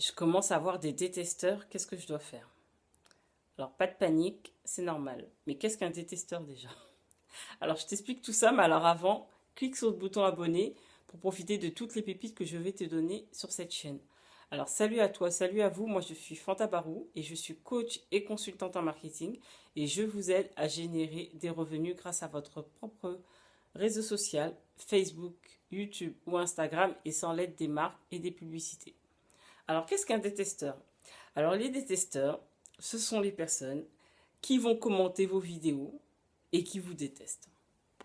je commence à avoir des détesteurs, qu'est-ce que je dois faire? Alors, pas de panique, c'est normal. Mais qu'est-ce qu'un détesteur déjà? Alors, je t'explique tout ça, mais alors avant, clique sur le bouton abonner pour profiter de toutes les pépites que je vais te donner sur cette chaîne. Alors, salut à toi, salut à vous. Moi, je suis Fanta Barou et je suis coach et consultante en marketing et je vous aide à générer des revenus grâce à votre propre réseau social, Facebook, YouTube ou Instagram et sans l'aide des marques et des publicités. Alors, qu'est-ce qu'un détesteur? Alors, les détesteurs, ce sont les personnes qui vont commenter vos vidéos et qui vous détestent.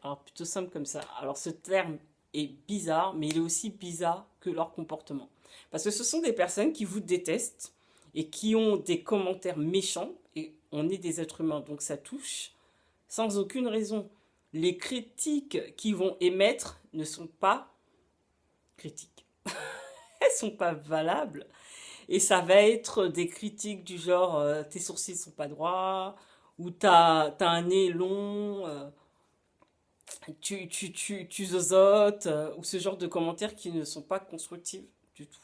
Alors, plutôt simple comme ça. Alors, ce terme est bizarre, mais il est aussi bizarre que leur comportement. Parce que ce sont des personnes qui vous détestent et qui ont des commentaires méchants. Et on est des êtres humains, donc ça touche sans aucune raison. Les critiques qu'ils vont émettre ne sont pas critiques. Elles sont pas valables. Et ça va être des critiques du genre tes sourcils sont pas droits, ou t'as un nez long, tu zozotes, ou ce genre de commentaires qui ne sont pas constructifs du tout.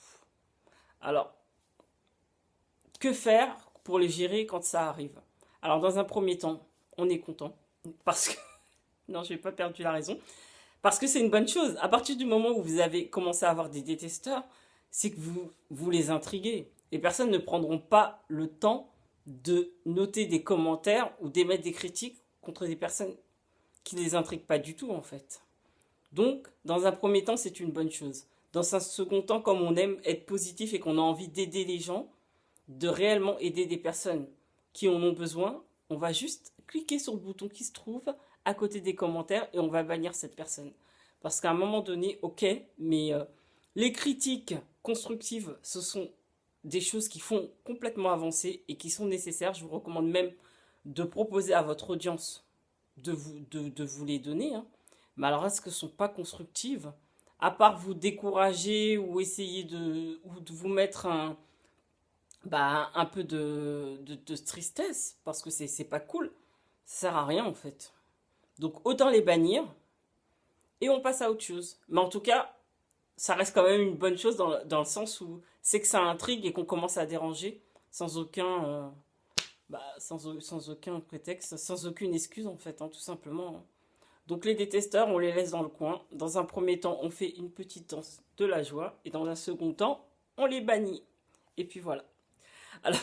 Alors, que faire pour les gérer quand ça arrive? Alors, dans un premier temps, on est content, parce que, non, je n'ai pas perdu la raison, parce que c'est une bonne chose. À partir du moment où vous avez commencé à avoir des détesteurs, c'est que vous les intriguez. Les personnes ne prendront pas le temps de noter des commentaires ou d'émettre des critiques contre des personnes qui ne les intriguent pas du tout, en fait. Donc, dans un premier temps, c'est une bonne chose. Dans un second temps, comme on aime être positif et qu'on a envie d'aider les gens, de réellement aider des personnes qui en ont besoin, on va juste cliquer sur le bouton qui se trouve à côté des commentaires et on va bannir cette personne. Parce qu'à un moment donné, ok, mais les critiques constructives, ce sont des choses qui font complètement avancer et qui sont nécessaires. Je vous recommande même de proposer à votre audience de vous les donner, hein. Mais alors, est-ce que ce ne sont pas constructives? À part vous décourager ou essayer ou de vous mettre un peu de tristesse, parce que c'est pas cool, ça sert à rien en fait. Donc autant les bannir et on passe à autre chose. Mais en tout cas, ça reste quand même une bonne chose dans le sens où c'est que ça intrigue et qu'on commence à déranger sans sans aucun prétexte, sans aucune excuse en fait, hein, tout simplement. Donc les détesteurs, on les laisse dans le coin. Dans un premier temps, on fait une petite danse de la joie et dans un second temps, on les bannit. Et puis voilà. Alors,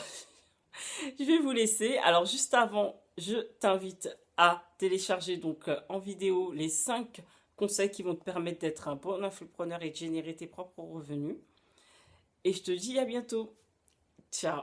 je vais vous laisser. Alors, juste avant, je t'invite à télécharger donc en vidéo les 5 conseils qui vont te permettre d'être un bon infopreneur et de générer tes propres revenus. Et je te dis à bientôt. Ciao.